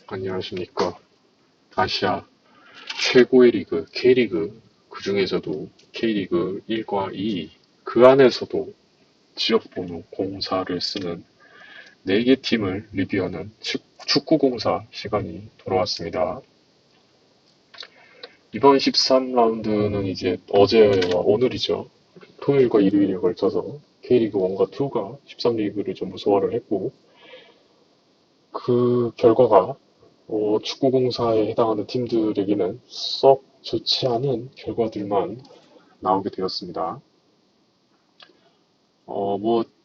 안녕하십니까. 아시아 최고의 리그, K리그, 그 중에서도 K리그 1과 2, 그 안에서도 지역번호 공사를 쓰는 4개 팀을 리뷰하는 축구공사 시간이 돌아왔습니다. 이번 13라운드는 이제 어제와 오늘이죠. 토요일과 일요일에 걸쳐서 K리그 1과 2가 13리그를 전부 소화를 했고, 그 결과가 축구공사에 해당하는 팀들에게는 썩 좋지 않은 결과들만 나오게 되었습니다.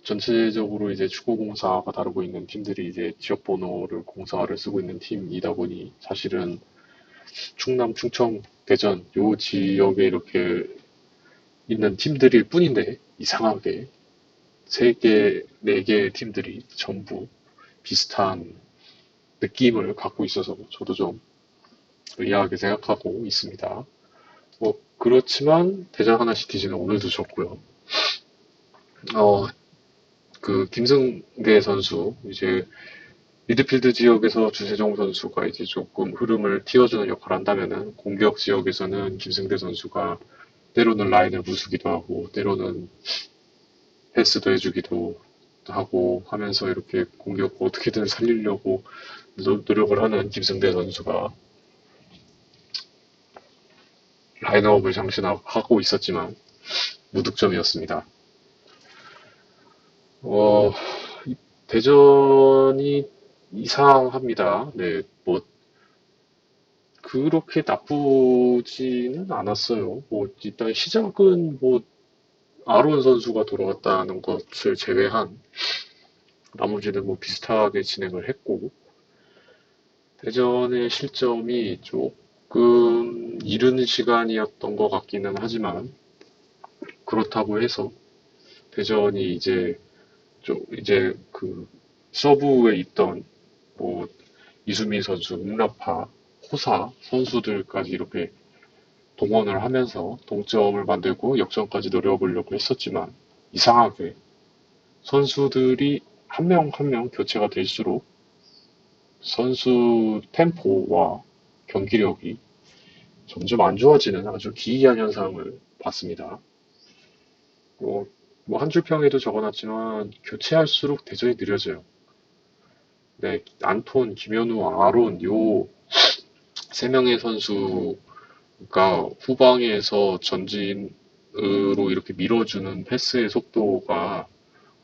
전체적으로 이제 축구공사가 다루고 있는 팀들이 이제 지역번호를 공사를 쓰고 있는 팀이다 보니 사실은 충남, 충청, 대전 요 지역에 이렇게 있는 팀들일 뿐인데 이상하게 3개, 4개의 팀들이 전부 비슷한 느낌을 갖고 있어서 저도 좀 의아하게 생각하고 있습니다. 그렇지만 대전 하나시티즈는 오늘도 졌고요. 어, 김승대 선수, 이제 미드필드 지역에서 주세종 선수가 이제 조금 흐름을 틔워주는 역할을 한다면은 공격 지역에서는 김승대 선수가 때로는 라인을 부수기도 하고 때로는 패스도 해주기도 하고 하면서 이렇게 공격 어떻게든 살리려고 노력을 하는 김승대 선수가 라인업을 장신하고 있었지만 무득점이었습니다. 어, 대전이 이상합니다. 네, 그렇게 나쁘지는 않았어요. 일단 시작은 아론 선수가 돌아왔다는 것을 제외한, 나머지는 비슷하게 진행을 했고, 대전의 실점이 조금 이른 시간이었던 것 같기는 하지만, 그렇다고 해서, 대전이 이제 서브에 있던, 뭐, 이수민 선수, 응라파, 호사 선수들까지 이렇게 동원을 하면서 동점을 만들고 역전까지 노려보려고 했었지만 이상하게 선수들이 한 명 한 명 교체가 될수록 선수 템포와 경기력이 점점 안 좋아지는 아주 기이한 현상을 봤습니다. 한 줄 평에도 적어놨지만 교체할수록 대전이 느려져요. 네, 안톤, 김현우, 아론 요 세 명의 선수 그러니까 후방에서 전진으로 이렇게 밀어주는 패스의 속도가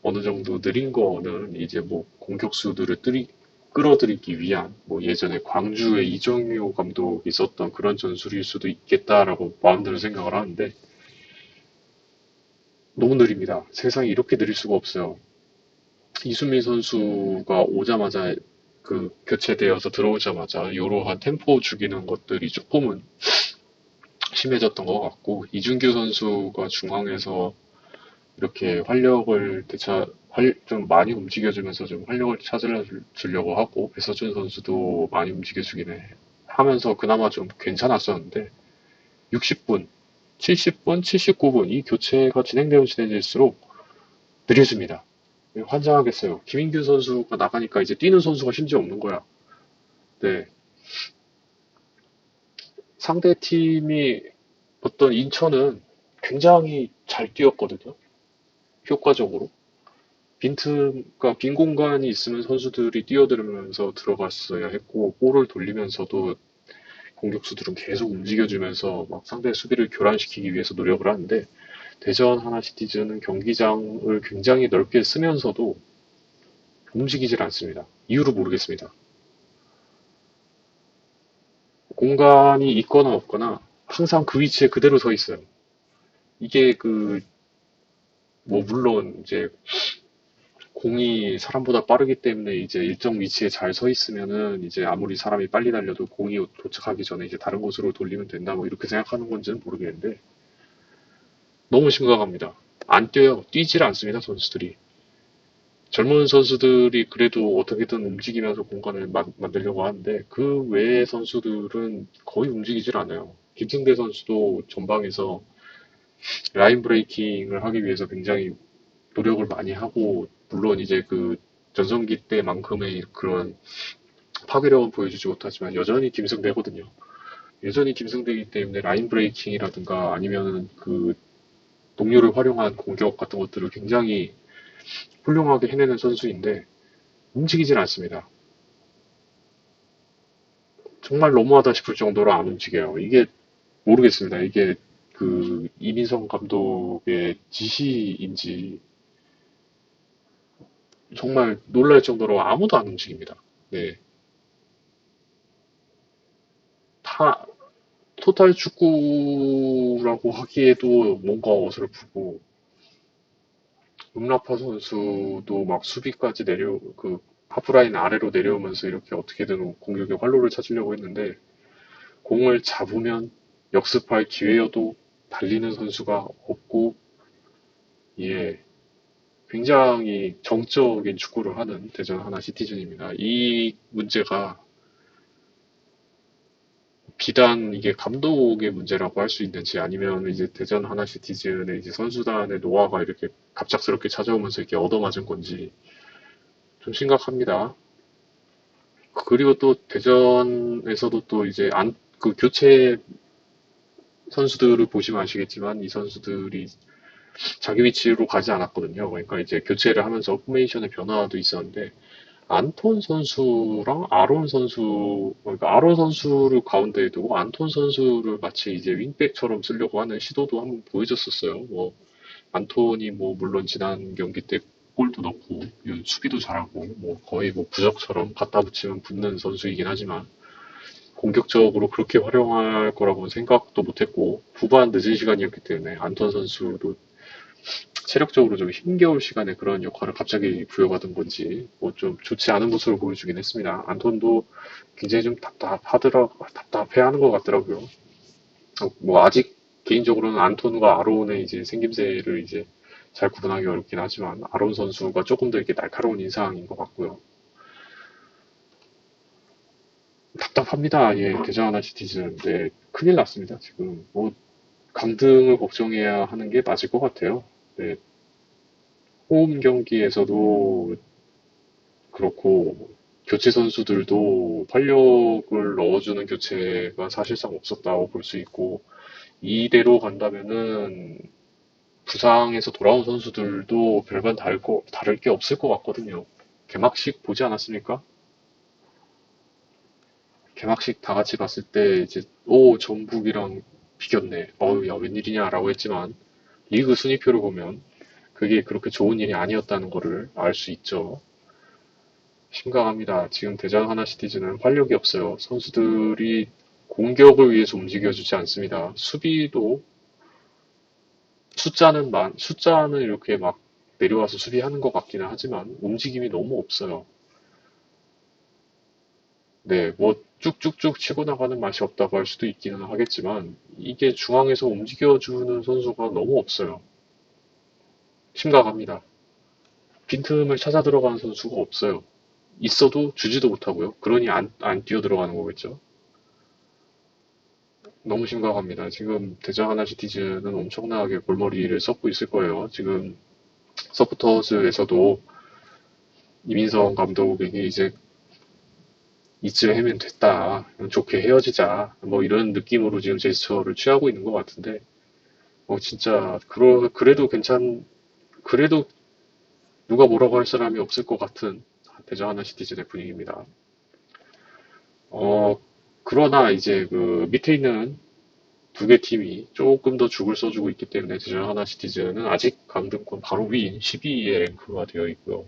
어느 정도 느린 거는 이제 공격수들을 끌어들이기 위한 예전에 광주의 이정효 감독이 썼던 그런 전술일 수도 있겠다라고 마음대로 생각을 하는데 너무 느립니다. 세상이 이렇게 느릴 수가 없어요. 이수민 선수가 오자마자 교체되어서 들어오자마자 이러한 템포 죽이는 것들이 조금은 심해졌던 것 같고 이준규 선수가 중앙에서 이렇게 좀 많이 움직여주면서 좀 활력을 찾으려고 하고 배서준 선수도 많이 움직여주긴 하면서 그나마 좀 괜찮았었는데 60분, 70분, 79분 이 교체가 진행되면 진행될수록 느려집니다. 환장하겠어요. 김인규 선수가 나가니까 이제 뛰는 선수가 심지어 없는 거야. 네. 상대 팀이 어떤 인천은 굉장히 잘 뛰었거든요. 효과적으로. 빈 공간이 있으면 선수들이 뛰어들면서 들어갔어야 했고, 볼을 돌리면서도 공격수들은 계속 움직여주면서 막 상대 수비를 교란시키기 위해서 노력을 하는데, 대전 하나시티즈는 경기장을 굉장히 넓게 쓰면서도 움직이질 않습니다. 이유를 모르겠습니다. 공간이 있거나 없거나 항상 그 위치에 그대로 서 있어요. 이게 물론 이제 공이 사람보다 빠르기 때문에 이제 일정 위치에 잘 서 있으면은 이제 아무리 사람이 빨리 달려도 공이 도착하기 전에 이제 다른 곳으로 돌리면 된다 이렇게 생각하는 건지는 모르겠는데 너무 심각합니다. 안 뛰어요. 뛰질 않습니다, 선수들이. 젊은 선수들이 그래도 어떻게든 움직이면서 공간을 만들려고 하는데 그 외의 선수들은 거의 움직이질 않아요. 김승대 선수도 전방에서 라인 브레이킹을 하기 위해서 굉장히 노력을 많이 하고 물론 이제 전성기 때만큼의 그런 파괴력은 보여주지 못하지만 여전히 김승대거든요. 여전히 김승대이기 때문에 라인 브레이킹이라든가 아니면은 그 동료를 활용한 공격 같은 것들을 굉장히 훌륭하게 해내는 선수인데 움직이질 않습니다. 정말 너무하다 싶을 정도로 안 움직여요. 이게 모르겠습니다. 이게 그 이민성 감독의 지시인지 정말 놀랄 정도로 아무도 안 움직입니다. 네. 다 토탈 축구라고 하기에도 뭔가 어설프고 음라파 선수도 막 수비까지 그 하프라인 아래로 내려오면서 이렇게 어떻게든 공격의 활로를 찾으려고 했는데 공을 잡으면 역습할 기회여도 달리는 선수가 없고 예, 굉장히 정적인 축구를 하는 대전 하나 시티즌입니다. 이 문제가 비단 이게 감독의 문제라고 할 수 있는지 아니면 이제 대전 하나 시티즌의 이제 선수단의 노화가 이렇게 갑작스럽게 찾아오면서 이렇게 얻어맞은 건지 좀 심각합니다. 그리고 또 대전에서도 또 이제 그 교체 선수들을 보시면 아시겠지만 이 선수들이 자기 위치로 가지 않았거든요. 그러니까 이제 교체를 하면서 포메이션의 변화도 있었는데 안톤 선수랑 아론 선수, 그러니까 아론 선수를 가운데에 두고 안톤 선수를 마치 이제 윙백처럼 쓰려고 하는 시도도 한번 보여줬었어요. 뭐, 안톤이 뭐, 물론 지난 경기 때 골도 넣고, 수비도 잘하고, 뭐, 거의 뭐, 부적처럼 갖다 붙이면 붙는 선수이긴 하지만, 공격적으로 그렇게 활용할 거라고는 생각도 못했고, 후반 늦은 시간이었기 때문에 안톤 선수도 체력적으로 좀 힘겨울 시간에 그런 역할을 갑자기 부여받은 건지 뭐 좀 좋지 않은 모습을 보여주긴 했습니다. 안톤도 굉장히 좀 답답해하는 것 같더라고요. 뭐 아직 개인적으로는 안톤과 아론의 이제 생김새를 이제 잘 구분하기 어렵긴 하지만 아론 선수가 조금 더 이렇게 날카로운 인상인 것 같고요. 답답합니다. 예, 대전 하나 시티즌. 네, 큰일 났습니다. 지금 뭐 강등을 걱정해야 하는 게 맞을 것 같아요. 네, 홈 경기에서도 그렇고 교체 선수들도 활력을 넣어주는 교체가 사실상 없었다고 볼 수 있고 이대로 간다면은 부상에서 돌아온 선수들도 별반 다를 게 없을 것 같거든요. 개막식 보지 않았습니까? 개막식 다 같이 봤을 때 이제 오 전북이랑 비겼네. 어우 야 웬일이냐라고 했지만 리그 순위표를 보면 그게 그렇게 좋은 일이 아니었다는 거를 알 수 있죠. 심각합니다. 지금 대전 하나 시티즌은 활력이 없어요. 선수들이 공격을 위해서 움직여주지 않습니다. 수비도 숫자는 이렇게 막 내려와서 수비하는 것 같기는 하지만 움직임이 너무 없어요. 네, 뭐 쭉쭉쭉 치고 나가는 맛이 없다고 할 수도 있기는 하겠지만 이게 중앙에서 움직여주는 선수가 너무 없어요. 심각합니다. 빈틈을 찾아 들어가는 선수가 없어요. 있어도 주지도 못하고요. 그러니 안 뛰어 들어가는 거겠죠. 너무 심각합니다. 지금 대전 하나 시티즌은 엄청나게 골머리를 썩고 있을 거예요. 지금 서포터즈에서도 이민성 감독에게 이제 이쯤 하면 됐다. 좋게 헤어지자. 뭐 이런 느낌으로 지금 제스처를 취하고 있는 것 같은데, 진짜, 그래도 누가 뭐라고 할 사람이 없을 것 같은 대전 하나 시티즌의 분위기입니다. 어, 그러나 이제 그 밑에 있는 두 개 팀이 조금 더 죽을 써주고 있기 때문에 대전 하나 시티즌은 아직 강등권 바로 위인 12위에 랭크가 되어 있고요.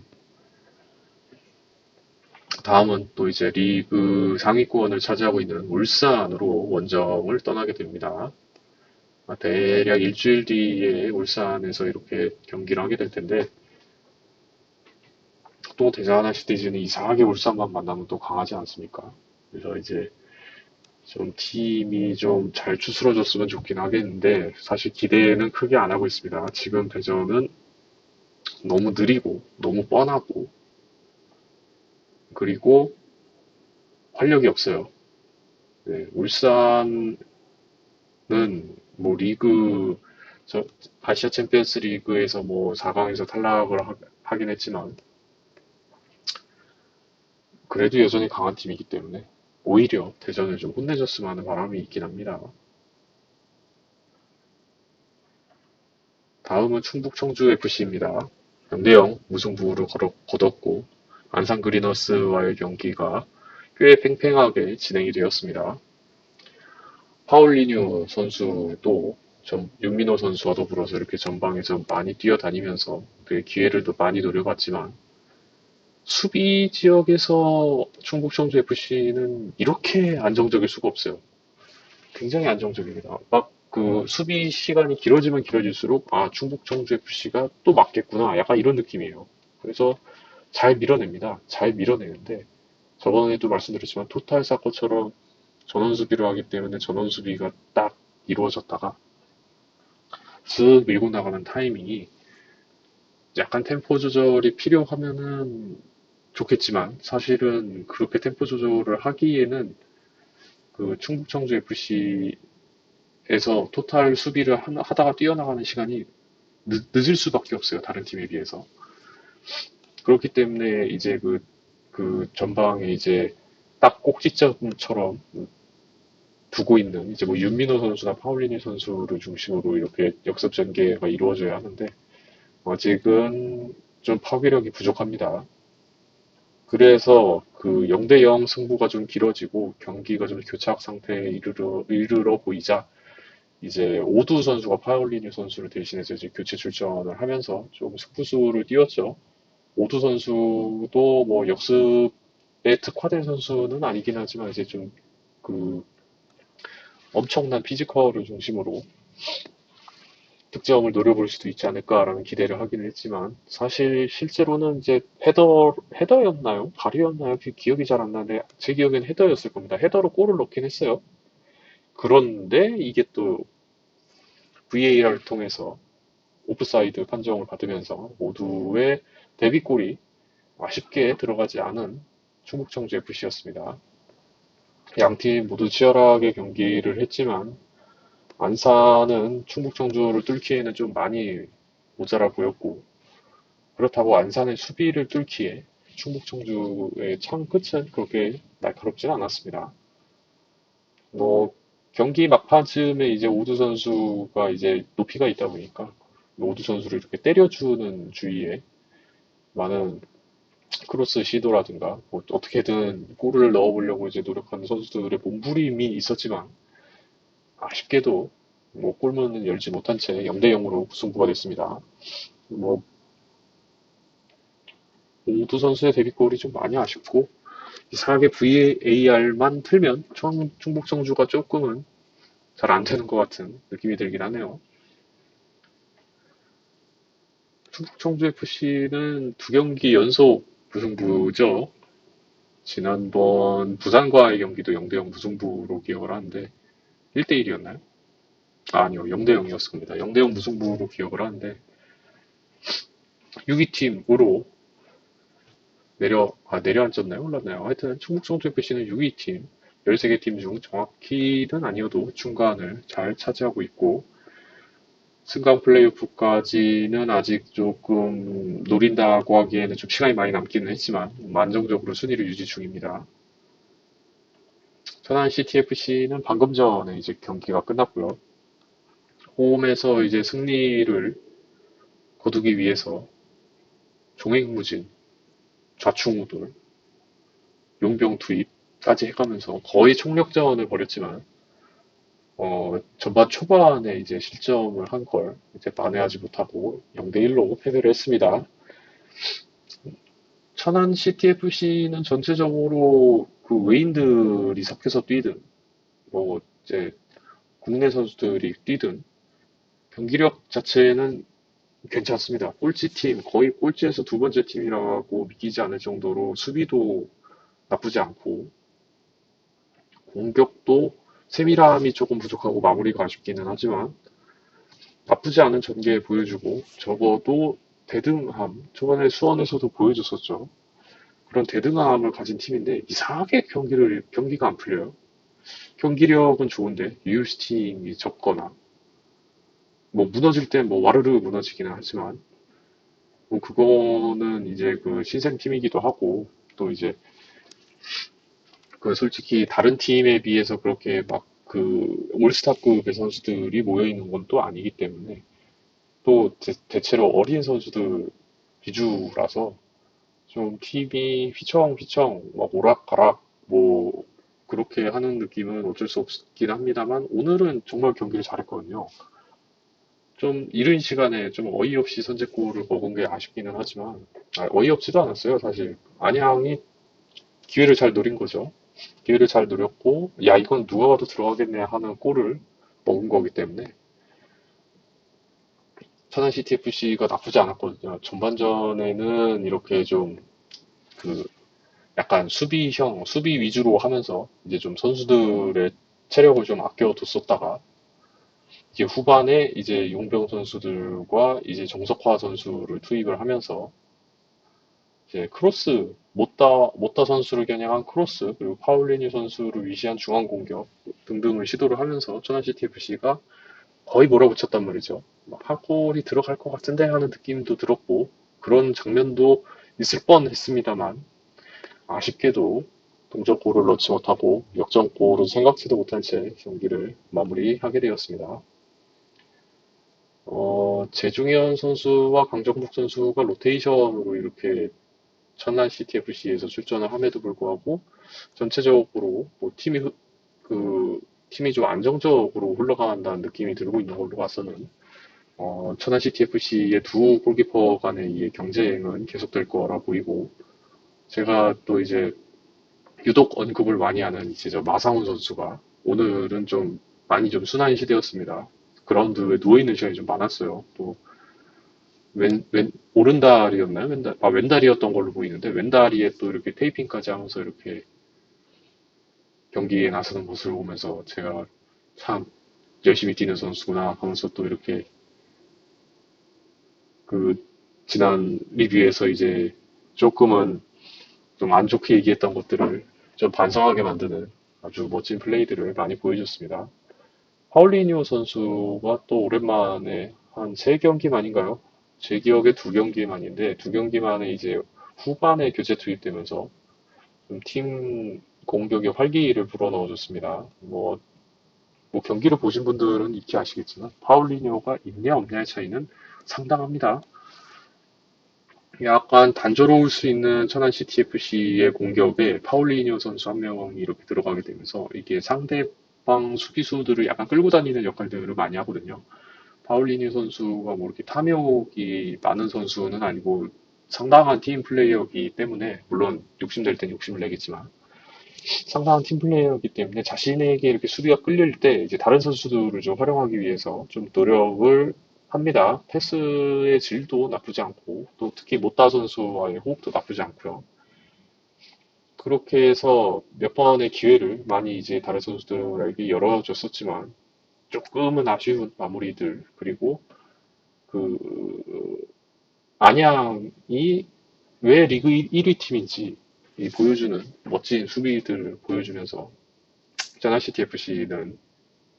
다음은 또 이제 리그 상위권을 차지하고 있는 울산으로 원정을 떠나게 됩니다. 대략 일주일 뒤에 울산에서 이렇게 경기를 하게 될 텐데 또 대전 하나 시티즌이 이상하게 울산만 만나면 또 강하지 않습니까? 그래서 이제 좀 팀이 좀 잘 추스러졌으면 좋긴 하겠는데 사실 기대는 크게 안 하고 있습니다. 지금 대전은 너무 느리고 너무 뻔하고 그리고 활력이 없어요. 네, 울산은 뭐 리그 저 아시아 챔피언스 리그에서 뭐 4강에서 탈락을 하긴 했지만 그래도 여전히 강한 팀이기 때문에 오히려 대전을 좀 혼내줬으면 하는 바람이 있긴 합니다. 다음은 충북 청주 FC입니다. 0대0 무승부를 거뒀고 안산 그리너스와의 경기가 꽤 팽팽하게 진행이 되었습니다. 파울리뉴 선수도 윤민호 선수와 더불어서 이렇게 전방에서 많이 뛰어다니면서 그 기회를 또 많이 노려봤지만 수비 지역에서 충북 청주 FC는 이렇게 안정적일 수가 없어요. 굉장히 안정적입니다. 막 그 수비 시간이 길어지면 길어질수록 충북 청주 FC가 또 맞겠구나 약간 이런 느낌이에요. 그래서 잘 밀어냅니다. 잘 밀어내는데 저번에도 말씀드렸지만 토탈 사커처럼 전원 수비를 하기 때문에 전원 수비가 딱 이루어졌다가 쓱 밀고 나가는 타이밍이 약간 템포 조절이 필요하면은 좋겠지만 사실은 그렇게 템포 조절을 하기에는 그 충북 청주 FC에서 토탈 수비를 하다가 뛰어나가는 시간이 늦을 수밖에 없어요. 다른 팀에 비해서. 그렇기 때문에 이제 그 전방에 이제 딱 꼭지점처럼 두고 있는 이제 뭐 윤민호 선수나 파울리니 선수를 중심으로 이렇게 역습 전개가 이루어져야 하는데 아직은 좀 파괴력이 부족합니다. 그래서 그 0대0 승부가 좀 길어지고 경기가 좀 교착 상태에 이르러 보이자 이제 오두 선수가 파울리니 선수를 대신해서 이제 교체 출전을 하면서 좀 승부수를 띄웠죠. 오두 선수도 뭐 역습에 특화된 선수는 아니긴 하지만 이제 좀 그 엄청난 피지컬을 중심으로 득점을 노려볼 수도 있지 않을까라는 기대를 하긴 했지만 사실 실제로는 이제 헤더였나요? 발이었나요? 기억이 잘 안 나는데 제 기억엔 헤더였을 겁니다. 헤더로 골을 넣긴 했어요. 그런데 이게 또 VAR을 통해서 오프사이드 판정을 받으면서 모두의 데뷔골이 아쉽게 들어가지 않은 충북 청주 FC였습니다. 양팀 모두 치열하게 경기를 했지만 안산은 충북 청주를 뚫기에는 좀 많이 모자라 보였고 그렇다고 안산의 수비를 뚫기에 충북 청주의 창 끝은 그렇게 날카롭진 않았습니다. 뭐 경기 막판쯤에 이제 오두 선수가 이제 높이가 있다 보니까 오두 선수를 이렇게 때려주는 주위에 많은 크로스 시도라든가 뭐 어떻게든 골을 넣어보려고 이제 노력하는 선수들의 몸부림이 있었지만 아쉽게도 뭐 골문은 열지 못한 채 0대0으로 승부가 됐습니다. 뭐 오두 선수의 데뷔골이 좀 많이 아쉽고 이상하게 VAR만 틀면 충북 청주가 조금은 잘 안 되는 것 같은 느낌이 들긴 하네요. 충북 청주 FC는 두 경기 연속 무승부죠. 지난번 부산과의 경기도 0대0 무승부로 기억을 하는데 1대1이었나요? 아니요, 0대0이었을 겁니다. 0대0 무승부로 기억을 하는데 6위팀으로 내려앉았나요? 올랐나요? 하여튼 충북 청주 FC는 6위 팀, 13개 팀 중 정확히는 아니어도 중간을 잘 차지하고 있고 승강 플레이오프까지는 아직 조금 노린다고 하기에는 좀 시간이 많이 남기는 했지만 안정적으로 순위를 유지 중입니다. 천안 CTFC는 방금 전에 이제 경기가 끝났고요. 홈에서 이제 승리를 거두기 위해서 종횡무진, 좌충우돌, 용병 투입까지 해가면서 거의 총력전을 벌였지만 전반 초반에 이제 실점을 한 걸 이제 만회하지 못하고 0대1로 패배를 했습니다. 천안 CTFC는 전체적으로 그 외인들이 섞여서 뛰든 뭐 이제 국내 선수들이 뛰든 경기력 자체는 괜찮습니다. 꼴찌팀, 거의 꼴찌에서 두 번째 팀이라고 믿기지 않을 정도로 수비도 나쁘지 않고 공격도 세밀함이 조금 부족하고 마무리가 아쉽기는 하지만 나쁘지 않은 전개 보여주고 적어도 대등함, 저번에 수원에서도 보여줬었죠. 그런 대등함을 가진 팀인데 이상하게 경기가 안 풀려요. 경기력은 좋은데 유효스팅이 적거나 뭐 무너질 땐 뭐 와르르 무너지기는 하지만 뭐 그거는 이제 그 신생팀이기도 하고 또 이제 그 솔직히 다른 팀에 비해서 그렇게 막 그 올스타급의 선수들이 모여 있는 건 또 아니기 때문에 또 대체로 어린 선수들 위주라서 좀 팀이 휘청휘청 막 오락가락 뭐 그렇게 하는 느낌은 어쩔 수 없긴 합니다만 오늘은 정말 경기를 잘했거든요. 좀 이른 시간에 좀 어이없이 선제골을 먹은 게 아쉽기는 하지만 어이없지도 않았어요 사실. 안양이 기회를 잘 노린 거죠. 기회를 잘 노렸고 야 이건 누가 봐도 들어가겠네 하는 골을 먹은 거기 때문에 천안 CTFC가 나쁘지 않았거든요. 전반전에는 이렇게 좀 그 약간 수비 위주로 하면서 이제 좀 선수들의 체력을 좀 아껴뒀었다가 이제 후반에 이제 용병 선수들과 이제 정석화 선수를 투입을 하면서 이제 크로스 모따 선수를 겨냥한 크로스 그리고 파울리니 선수를 위시한 중앙 공격 등등을 시도를 하면서 천안 CTFC가 거의 몰아붙였단 말이죠. 한 골이 들어갈 것 같은데 하는 느낌도 들었고 그런 장면도 있을 뻔했습니다만 아쉽게도 동점골을 넣지 못하고 역전골은 생각지도 못한 채 경기를 마무리하게 되었습니다. 재중현 선수와 강정복 선수가 로테이션으로 이렇게 천안 CTFC에서 출전을 함에도 불구하고 전체적으로 뭐 팀이 좀 안정적으로 흘러간다는 느낌이 들고 있는 걸로 봐서는 천안 CTFC의 두 골키퍼 간의 이 경쟁은 계속될 거라 보이고 제가 또 이제 유독 언급을 많이 하는 이제 저 마상훈 선수가 오늘은 좀 많이 좀 순환 시대였습니다. 그라운드에 누워있는 시간이 좀 많았어요. 또 오른다리였나요? 왼다리였던 걸로 보이는데 왼다리에 또 이렇게 테이핑까지 하면서 이렇게 경기에 나서는 모습을 보면서 제가 참 열심히 뛰는 선수구나 하면서 또 이렇게 그 지난 리뷰에서 이제 조금은 좀 안 좋게 얘기했던 것들을 좀 반성하게 만드는 아주 멋진 플레이들을 많이 보여줬습니다. 파울리뉴 선수가 또 오랜만에 한 3경기만인가요? 제 기억에 2경기만인데 2경기만에 이제 후반에 교체 투입되면서 좀 팀 공격에 활기를 불어넣어줬습니다. 뭐 경기를 보신 분들은 익히 아시겠지만 파울리뉴가 있냐 없냐의 차이는 상당합니다. 약간 단조로울 수 있는 천안 CTFC의 공격에 파울리뉴 선수 한 명이 이렇게 들어가게 되면서 이게 상대방 수비수들을 약간 끌고 다니는 역할들을 많이 하거든요. 파울리뉴 선수가 뭐 이렇게 탐욕이 많은 선수는 아니고 상당한 팀 플레이어이기 때문에 물론 욕심낼 땐 욕심을 내겠지만 상당한 팀 플레이어이기 때문에 자신에게 이렇게 수비가 끌릴 때 이제 다른 선수들을 좀 활용하기 위해서 좀 노력을 합니다. 패스의 질도 나쁘지 않고 또 특히 모따 선수와의 호흡도 나쁘지 않고요. 그렇게 해서 몇 번의 기회를 많이 이제 다른 선수들에게 열어줬었지만 조금은 아쉬운 마무리들 그리고 그 안양이 왜 리그 1위 팀인지 보여주는 멋진 수비들을 보여주면서 짜나 CTFC는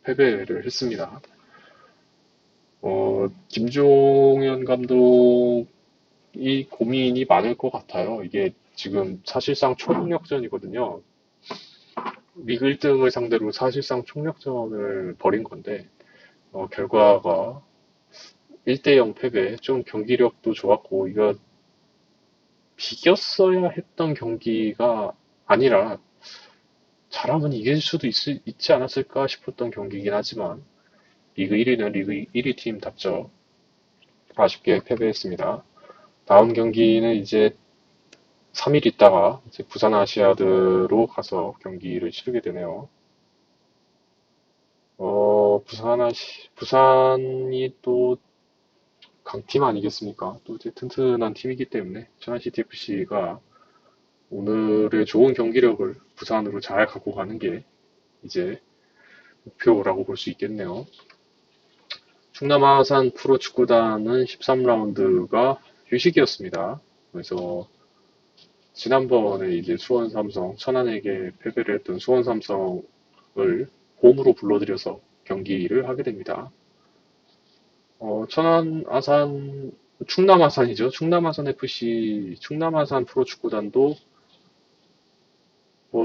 패배를 했습니다. 김종현 감독이 고민이 많을 것 같아요. 이게 지금 사실상 총력전이거든요. 리그 1등을 상대로 사실상 총력전을 벌인 건데, 결과가 1대0 패배, 좀 경기력도 좋았고, 이거 비겼어야 했던 경기가 아니라, 잘하면 이길 수도 있지 않았을까 싶었던 경기이긴 하지만, 리그 1위는 리그 1위 팀답죠. 아쉽게 패배했습니다. 다음 경기는 이제 3일 있다가 이제 부산 아시아드로 가서 경기를 치르게 되네요. 부산이 또 강팀 아니겠습니까? 또 이제 튼튼한 팀이기 때문에 천안 CTFC가 오늘의 좋은 경기력을 부산으로 잘 갖고 가는 게 이제 목표라고 볼 수 있겠네요. 충남 아산 프로축구단은 13라운드가 휴식이었습니다. 그래서 지난번에 이제 수원 삼성, 천안에게 패배를 했던 수원 삼성을 홈으로 불러들여서 경기를 하게 됩니다. 천안 아산, 충남 아산이죠. 충남 아산 FC, 충남 아산 프로축구단도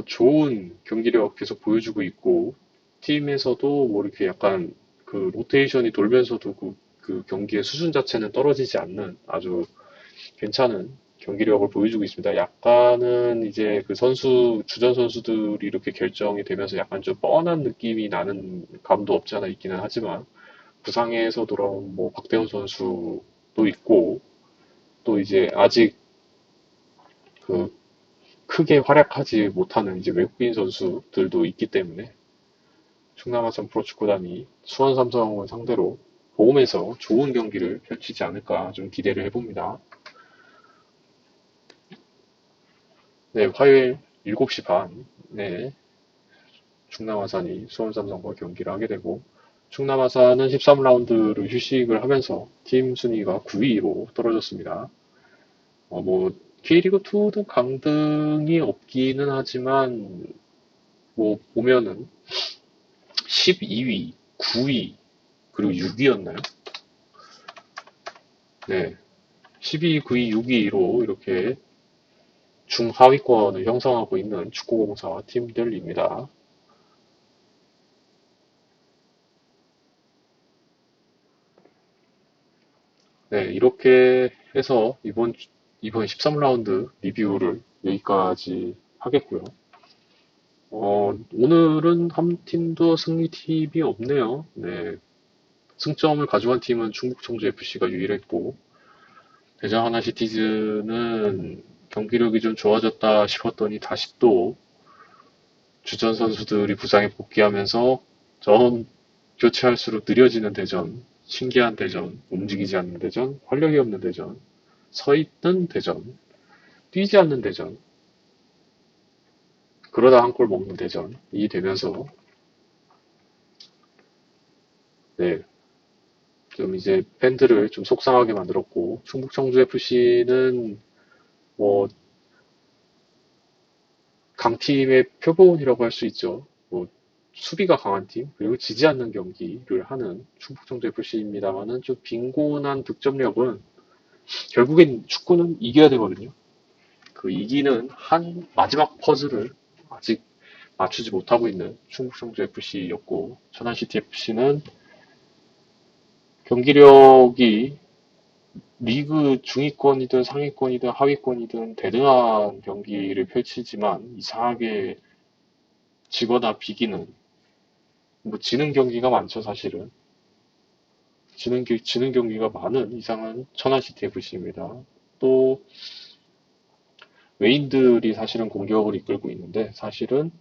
좋은 경기력 계속 보여주고 있고, 팀에서도 뭐 이렇게 약간 그 로테이션이 돌면서도 그 경기의 수준 자체는 떨어지지 않는 아주 괜찮은 경기력을 보여주고 있습니다. 약간은 이제 그 주전 선수들이 이렇게 결정이 되면서 약간 좀 뻔한 느낌이 나는 감도 없지 않아 있기는 하지만, 부상에서 돌아온 뭐 박대호 선수도 있고, 또 이제 아직 그 크게 활약하지 못하는 이제 외국인 선수들도 있기 때문에, 충남 아산 프로축구단이 수원 삼성을 상대로 홈에서 좋은 경기를 펼치지 않을까 좀 기대를 해봅니다. 네, 화요일 7시 반에 충남 아산이 수원 삼성과 경기를 하게 되고, 충남 아산은 13라운드를 휴식을 하면서 팀 순위가 9위로 떨어졌습니다. 뭐 K리그2도 강등이 없기는 하지만, 뭐 보면은 12위, 9위, 그리고 6위였나요? 네, 12위, 9위, 6위로 이렇게 중하위권을 형성하고 있는 축구공사 팀들입니다. 네, 이렇게 해서 이번 13라운드 리뷰를 여기까지 하겠고요. 오늘은 한 팀도 승리팀이 없네요. 네, 승점을 가져간 팀은 충북 청주 FC가 유일했고, 대전 하나시티즈는 경기력이 좀 좋아졌다 싶었더니 다시 또 주전 선수들이 부상에 복귀하면서 전 교체할수록 느려지는 대전, 신기한 대전, 움직이지 않는 대전, 활력이 없는 대전, 서 있는 대전, 뛰지 않는 대전, 그러다 한 골 먹는 대전이 되면서, 네, 좀 이제 팬들을 좀 속상하게 만들었고, 충북 청주 FC는 뭐 강팀의 표본이라고 할 수 있죠. 뭐 수비가 강한 팀, 그리고 지지 않는 경기를 하는 충북 청주 FC입니다만은, 좀 빈곤한 득점력은 결국엔 축구는 이겨야 되거든요. 그 이기는 한 마지막 퍼즐을 아직 맞추지 못하고 있는 충북 청주 FC였고, 천안시티 FC는 경기력이 리그 중위권이든 상위권이든 하위권이든 대등한 경기를 펼치지만 이상하게 지거나 비기는, 뭐 지는 경기가 많죠, 사실은. 지는 경기가 많은 이상은 천안시티 FC입니다. 또 외인들이 사실은 공격을 이끌고 있는데, 사실은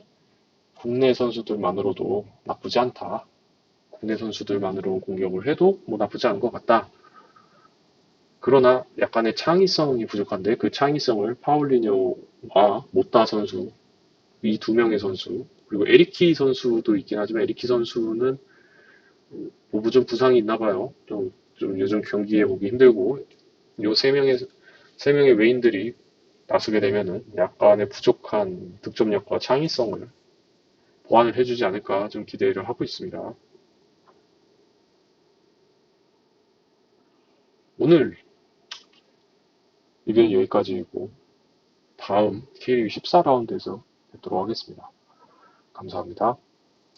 국내 선수들만으로도 나쁘지 않다. 국내 선수들만으로 공격을 해도 뭐 나쁘지 않은 것 같다. 그러나 약간의 창의성이 부족한데, 그 창의성을 파울리뇨와 모타 선수, 이 두 명의 선수, 그리고 에리키 선수도 있긴 하지만, 에리키 선수는 뭐 좀 부상이 있나 봐요. 좀 요즘 경기에 보기 힘들고, 요 세 명의 외인들이 나서게 되면은 약간의 부족한 득점력과 창의성을 보완을 해주지 않을까 좀 기대를 하고 있습니다. 오늘 리뷰는 여기까지이고, 다음 K리그 14라운드에서 뵙도록 하겠습니다. 감사합니다.